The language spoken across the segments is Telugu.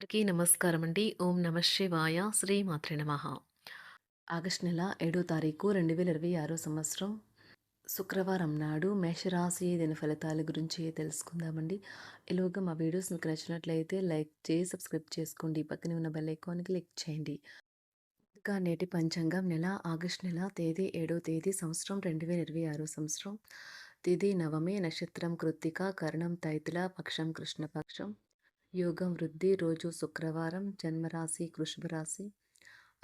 అందరికీ నమస్కారం అండి. ఓం నమ శివాయ. శ్రీమాత్రే నమః. ఆగస్టు నెల 7వ తారీఖు 2026 సంవత్సరం శుక్రవారం నాడు మేషరాశి దిన ఫలితాల గురించి తెలుసుకుందామండి. ఈలోగా మా వీడియోస్ మీకు నచ్చినట్లయితే లైక్ చేసి సబ్స్క్రైబ్ చేసుకోండి. పక్కనే ఉన్న బెల్ ఐకాన్ క్లిక్ చేయండి. ఇంకా నేటి పంచాంగం నెల ఆగస్టు నెల తేదీ 7వ తేదీ సంవత్సరం 2026 సంవత్సరం తిథి నవమి నక్షత్రం కృత్తిక కరణం తైతుల పక్షం కృష్ణపక్షం యోగం వృద్ధి రోజు శుక్రవారం జన్మరాశి వృషభ రాశి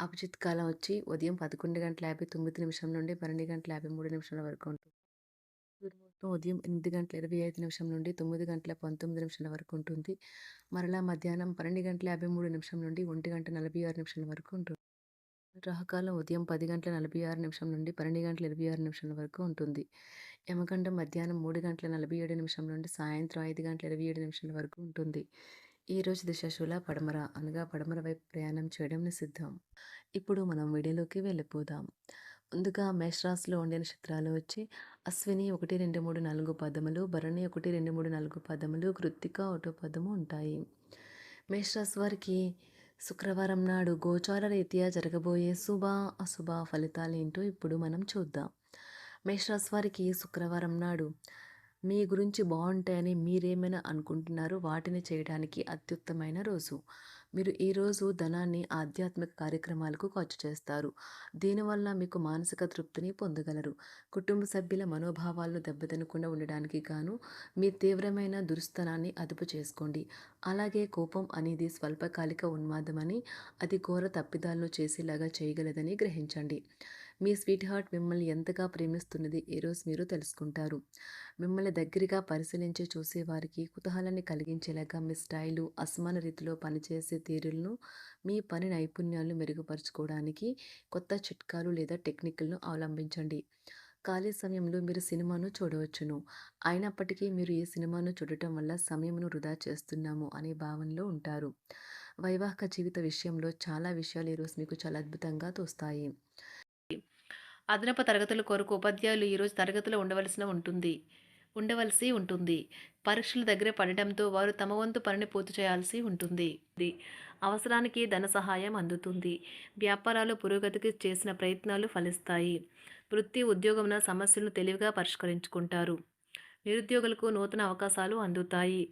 అభిజిత్ కాలం వచ్చి ఉదయం 11:59 నుండి 12:53 వరకు ఉంటుంది. సూర్యముహూర్తం ఉదయం 8:25 నుండి 9:19 వరకు ఉంటుంది. మరలా మధ్యాహ్నం 12:53 నుండి 1:46 వరకు ఉంటుంది. రాహుకాలం ఉదయం 10:46 నుండి 12:26 వరకు ఉంటుంది. యమగండం మధ్యాహ్నం 3:47 నుండి సాయంత్రం 5:27 వరకు ఉంటుంది. ఈరోజు దిశాశూల పడమర అనగా పడమర వైపు ప్రయాణం చేయడం నిషిద్ధం. ఇప్పుడు మనం వీడియోలోకి వెళ్ళిపోదాం. ముందుగా మేషరాశిలో ఉండే నక్షత్రాలు వచ్చి అశ్విని 1, 2, 3, 4 పదములు, భరణి 1, 2, 3, 4 పదములు, కృత్తిక 1 పదము ఉంటాయి. మేషరాశి వారికి శుక్రవారం నాడు గోచార రీత్యా జరగబోయే శుభ అశుభ ఫలితాలేంటో ఇప్పుడు మనం చూద్దాం. మేషరాశి వారికి శుక్రవారం నాడు మీ గురించి బాగుంటాయని మీరేమైనా అనుకుంటున్నారో వాటిని చేయడానికి అత్యుత్తమైన రోజు. మీరు ఈరోజు ధనాన్ని ఆధ్యాత్మిక కార్యక్రమాలకు ఖర్చు చేస్తారు. దీనివల్ల మీకు మానసిక తృప్తిని పొందగలరు. కుటుంబ సభ్యుల మనోభావాలను దెబ్బతినకుండా ఉండడానికి గాను మీ తీవ్రమైన దురుస్తనాన్ని అదుపు చేసుకోండి. అలాగే కోపం అనేది స్వల్పకాలిక ఉన్మాదమని, అది ఘోర తప్పిదాలను చేసేలాగా చేయగలదని గ్రహించండి. మీ స్వీట్ హార్ట్ మిమ్మల్ని ఎంతగా ప్రేమిస్తున్నది ఈరోజు మీరు తెలుసుకుంటారు. మిమ్మల్ని దగ్గరగా పరిశీలించి చూసేవారికి కుతూహలాన్ని కలిగించేలాగా మీ స్టైలు, అసమాన రీతిలో పనిచేసే తీరులను, మీ పని నైపుణ్యాలను మెరుగుపరుచుకోవడానికి కొత్త చిట్కాలు లేదా టెక్నిక్లను అవలంబించండి. ఖాళీ సమయంలో మీరు సినిమాను చూడవచ్చును. అయినప్పటికీ మీరు ఈ సినిమాను చూడటం వల్ల సమయమును వృధా చేస్తున్నాము అనే భావనలో ఉంటారు. వైవాహిక జీవిత విషయంలో చాలా విషయాలు ఈరోజు మీకు చాలా అద్భుతంగా తోస్తాయి. అదనపు తరగతుల కొరకు ఉపాధ్యాయులు ఈరోజు తరగతిలో ఉండవలసి ఉంటుంది. పరీక్షలు దగ్గర పడడంతో వారు తమ వంతు పనిని పూర్తి చేయాల్సి ఉంటుంది. అవసరానికి ధన సహాయం అందుతుంది. వ్యాపారాలు పురోగతికి చేసిన ప్రయత్నాలు ఫలిస్తాయి. వృత్తి ఉద్యోగమున సమస్యలను తెలివిగా పరిష్కరించుకుంటారు. నిరుద్యోగులకు నూతన అవకాశాలు అందుతాయి.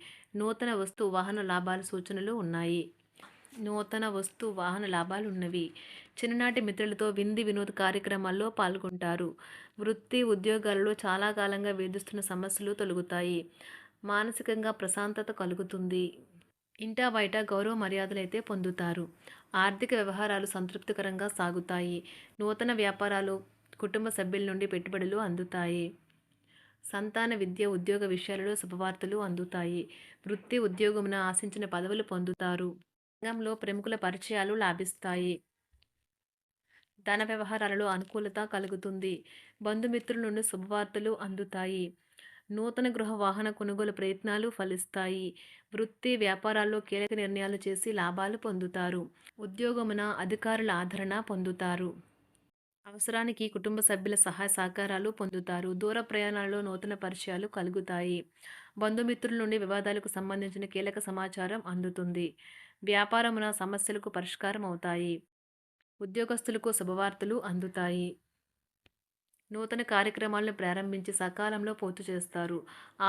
నూతన వస్తు వాహన లాభాల సూచనలు ఉన్నాయి. నూతన వస్తు వాహన లాభాలున్నవి. చిన్ననాటి మిత్రులతో వినోద కార్యక్రమాల్లో పాల్గొంటారు. వృత్తి ఉద్యోగాలలో చాలా కాలంగా వేధిస్తున్న సమస్యలు తొలగుతాయి. మానసికంగా ప్రశాంతత కలుగుతుంది. ఇంటా బయట గౌరవ మర్యాదలైతే పొందుతారు. ఆర్థిక వ్యవహారాలు సంతృప్తికరంగా సాగుతాయి. నూతన వ్యాపారాలు, కుటుంబ సభ్యుల నుండి పెట్టుబడులు అందుతాయి. సంతాన విద్య ఉద్యోగ విషయాలలో శుభవార్తలు అందుతాయి. వృత్తి ఉద్యోగమున ఆశించిన పదవులు పొందుతారు. రంగంలో ప్రముఖుల పరిచయాలు లాభిస్తాయి. ధన వ్యవహారాలలో అనుకూలత కలుగుతుంది. బంధుమిత్రుల నుండి శుభవార్తలు అందుతాయి. నూతన గృహ వాహన కొనుగోలు ప్రయత్నాలు ఫలిస్తాయి. వృత్తి వ్యాపారాల్లో కీలక నిర్ణయాలు చేసి లాభాలు పొందుతారు. ఉద్యోగమున అధికారుల ఆదరణ పొందుతారు. అవసరానికి కుటుంబ సభ్యుల సహాయ సహకారాలు పొందుతారు. దూర ప్రయాణాలలో నూతన పరిచయాలు కలుగుతాయి. బంధుమిత్రుల నుండి వివాదాలకు సంబంధించిన కీలక సమాచారం అందుతుంది. వ్యాపారమున సమస్యలకు పరిష్కారం అవుతాయి. ఉద్యోగస్తులకు శుభవార్తలు అందుతాయి. నూతన కార్యక్రమాలను ప్రారంభించి సకాలంలో పూర్తి చేస్తారు.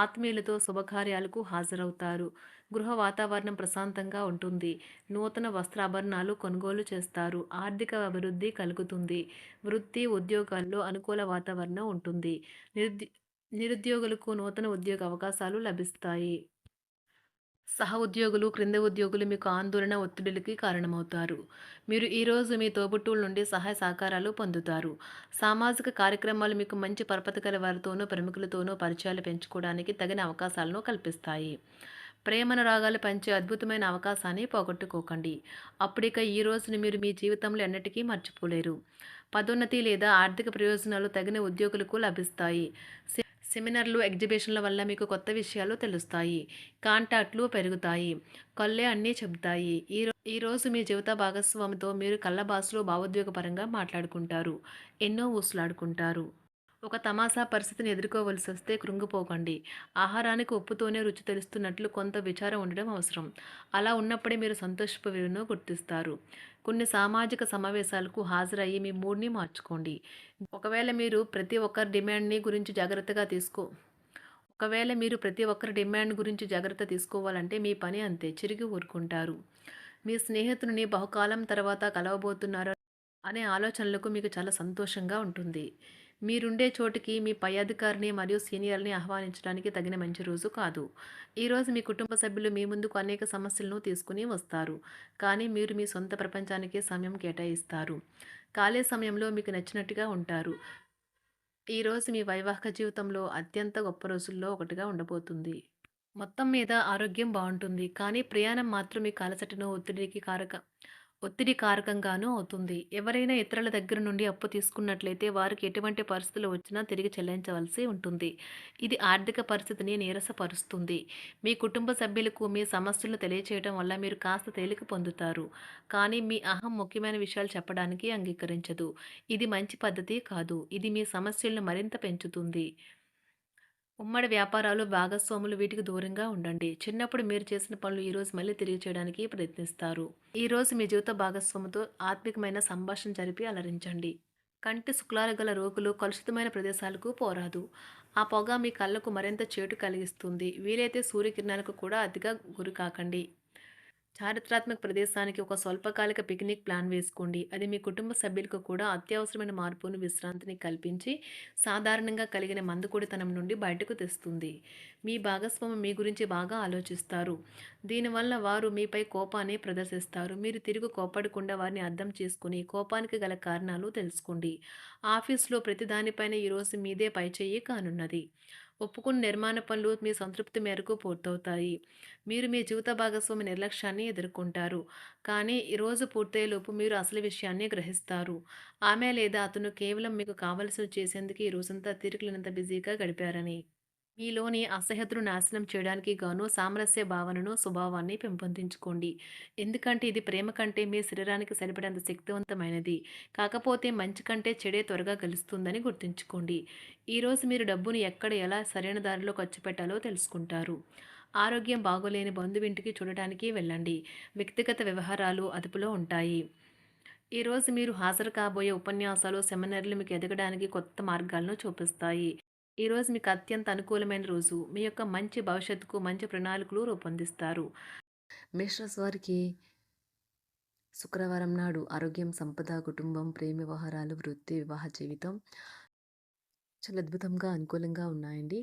ఆత్మీయులతో శుభకార్యాలకు హాజరవుతారు. గృహ వాతావరణం ప్రశాంతంగా ఉంటుంది. నూతన వస్త్రాభరణాలు కొనుగోలు చేస్తారు. ఆర్థిక అభివృద్ధి కలుగుతుంది. వృత్తి ఉద్యోగాల్లో అనుకూల వాతావరణం ఉంటుంది. నిరుద్యోగులకు నూతన ఉద్యోగ అవకాశాలు లభిస్తాయి. సహ ఉద్యోగులు, క్రింద ఉద్యోగులు మీకు ఆందోళన, ఒత్తిడిలకి కారణమవుతారు. మీరు ఈరోజు మీ తోబుట్టువుల నుండి సహాయ సహకారాలు పొందుతారు. సామాజిక కార్యక్రమాలు మీకు మంచి పరపతి గల వారితోనూ, ప్రముఖులతోనూ పరిచయాలు పెంచుకోవడానికి తగిన అవకాశాలను కల్పిస్తాయి. ప్రేమనురాగాలు పంచే అద్భుతమైన అవకాశాన్ని పోగొట్టుకోకండి. అప్పుడిక ఈ రోజుని మీరు మీ జీవితంలో ఎన్నటికీ మర్చిపోలేరు. పదోన్నతి లేదా ఆర్థిక ప్రయోజనాలు తగిన ఉద్యోగులకు లభిస్తాయి. సెమినార్లు, ఎగ్జిబిషన్ల వల్ల మీకు కొత్త విషయాలు తెలుస్తాయి. కాంటాక్ట్లు పెరుగుతాయి. కళ్ళే అన్నీ చెబుతాయి. ఈరోజు మీ జీవిత భాగస్వామితో మీరు కళ్ళ భాషలో భావోద్వేగపరంగా మాట్లాడుకుంటారు. ఎన్నో ఊసులాడుకుంటారు. ఒక తమాషా పరిస్థితిని ఎదుర్కోవలసొస్తే కృంగిపోకండి. ఆహారానికి ఉప్పుతోనే రుచి తెలుస్తున్నట్లు కొంత విచారం ఉండడం అవసరం. అలా ఉన్నప్పుడే మీరు సంతోషపు విలువను గుర్తిస్తారు. కొన్ని సామాజిక సమావేశాలకు హాజరయ్యి మీ మూడ్‌ని మార్చుకోండి. ఒకవేళ మీరు ప్రతి ఒక్కరి డిమాండ్‌ని గురించి జాగ్రత్తగా తీసుకో ఒకవేళ మీరు ప్రతి ఒక్కరి డిమాండ్ గురించి జాగ్రత్త తీసుకోవాలంటే మీ పని అంతే. చిరిగి ఊరుకుంటారు. మీ స్నేహితుడిని బహుకాలం తర్వాత కలవబోతున్నారు అనే ఆలోచనలకు మీకు చాలా సంతోషంగా ఉంటుంది. మీరుండే చోటికి మీ పై అధికారిని మరియు సీనియర్‌ని ఆహ్వానించడానికి తగిన మంచి రోజు కాదు. ఈరోజు మీ కుటుంబ సభ్యులు మీ ముందుకు అనేక సమస్యలను తీసుకుని వస్తారు. కానీ మీరు మీ సొంత ప్రపంచానికే సమయం కేటాయిస్తారు. ఖాళీ సమయంలో మీకు నచ్చినట్టుగా ఉంటారు. ఈరోజు మీ వైవాహిక జీవితంలో అత్యంత గొప్ప రోజుల్లో ఒకటిగా ఉండబోతుంది. మొత్తం మీద ఆరోగ్యం బావుంటుంది. కానీ ప్రయాణం మాత్రం మీకు అలసటను, ఒత్తిడి కారకంగానూ అవుతుంది. ఎవరైనా ఇతరుల దగ్గర నుండి అప్పు తీసుకున్నట్లయితే వారికి ఎటువంటి పరిస్థితులు వచ్చినా తిరిగి చెల్లించవలసి ఉంటుంది. ఇది ఆర్థిక పరిస్థితిని నీరసపరుస్తుంది. మీ కుటుంబ సభ్యులకు మీ సమస్యలను తెలియచేయడం వల్ల మీరు కాస్త తేలిక పొందుతారు. కానీ మీ అహం ముఖ్యమైన విషయాలు చెప్పడానికి అంగీకరించదు. ఇది మంచి పద్ధతి కాదు. ఇది మీ సమస్యలను మరింత పెంచుతుంది. ఉమ్మడి వ్యాపారాలు, భాగస్వాములు వీటికి దూరంగా ఉండండి. చిన్నప్పుడు మీరు చేసిన పనులు ఈరోజు మళ్ళీ తిరిగి చేయడానికి ప్రయత్నిస్తారు. ఈరోజు మీ జీవిత భాగస్వామితో ఆత్మికమైన సంభాషణ జరిపి అలరించండి. కంటి శుక్లాలు గల రోగులు కలుషితమైన ప్రదేశాలకు పోరాదు. ఆ పొగ మీ కళ్ళకు మరింత చేటు కలిగిస్తుంది. వీలైతే సూర్యకిరణాలకు కూడా అతిగా గురికాకండి. చారిత్రాత్మక ప్రదేశానికి ఒక స్వల్పకాలిక పిక్నిక్ ప్లాన్ వేసుకోండి. అది మీ కుటుంబ సభ్యులకు కూడా అత్యవసరమైన మార్పును, విశ్రాంతిని కల్పించి సాధారణంగా కలిగిన మందుకొడితనం నుండి బయటకు తెస్తుంది. మీ భాగస్వామి మీ గురించి బాగా ఆలోచిస్తారు. దీనివల్ల వారు మీపై కోపాన్ని ప్రదర్శిస్తారు. మీరు తిరిగి కోప్పడకుండా వారిని అర్థం చేసుకుని కోపానికి గల కారణాలు తెలుసుకోండి. ఆఫీస్‌లో ప్రతి దానిపైన ఈరోజు మీదే పైచేయి కానున్నది. ఒప్పుకున్న నిర్మాణ పనులు మీ సంతృప్తి మేరకు పూర్తవుతాయి. మీరు మీ జీవిత భాగస్వామి నిర్లక్ష్యాన్ని ఎదుర్కొంటారు. కానీ ఈ రోజు పూర్తయ్యేలోపు మీరు అసలు విషయాన్ని గ్రహిస్తారు. ఆమె లేదా అతను కేవలం మీకు కావలసినవి చేసేందుకు ఈ రోజంతా తీరికలేనంత బిజీగా గడిపారని. మీలోని అసహ్యతను నాశనం చేయడానికి గాను సామరస్య భావనను, స్వభావాన్ని పెంపొందించుకోండి. ఎందుకంటే ఇది ప్రేమ కంటే మీ శరీరానికి సరిపడేంత శక్తివంతమైనది. కాకపోతే మంచి కంటే చెడే త్వరగా గెలుస్తుందని గుర్తుంచుకోండి. ఈరోజు మీరు డబ్బును ఎక్కడ, ఎలా సరైన దారిలో ఖర్చు పెట్టాలో తెలుసుకుంటారు. ఆరోగ్యం బాగోలేని బంధువింటికి చూడటానికి వెళ్ళండి. వ్యక్తిగత వ్యవహారాలు అదుపులో ఉంటాయి. ఈరోజు మీరు హాజరు కాబోయే ఉపన్యాసాలు, సెమినార్లు మీకు ఎదగడానికి కొత్త మార్గాలను చూపిస్తాయి. ఈరోజు మీకు అత్యంత అనుకూలమైన రోజు. మీ యొక్క మంచి భవిష్యత్తుకు మంచి ప్రణాళికలు రూపొందిస్తారు. మేషరాశి వారికి శుక్రవారం నాడు ఆరోగ్యం, సంపద, కుటుంబం, ప్రేమ వ్యవహారాలు, వృత్తి, వివాహ జీవితం చాలా అద్భుతంగా, అనుకూలంగా ఉన్నాయండి.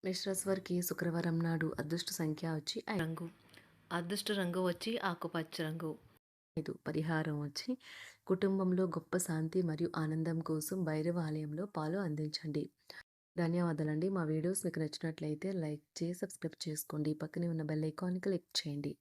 మేషరాశి వారికి శుక్రవారం నాడు అదృష్ట సంఖ్య వచ్చి రంగు. అదృష్ట రంగు వచ్చి ఆకుపచ్చ రంగు. 5 పరిహారం వచ్చి కుటుంబంలో గొప్ప శాంతి మరియు ఆనందం కోసం భైరవ ఆలయంలో పాలు అందించండి. ధన్యవాదాలండి. మా వీడియోస్ మీకు నచ్చినట్లయితే లైక్ చేసి సబ్స్క్రైబ్ చేసుకోండి. పక్కనే ఉన్న బెల్ ఐకాన్ క్లిక్ చేయండి.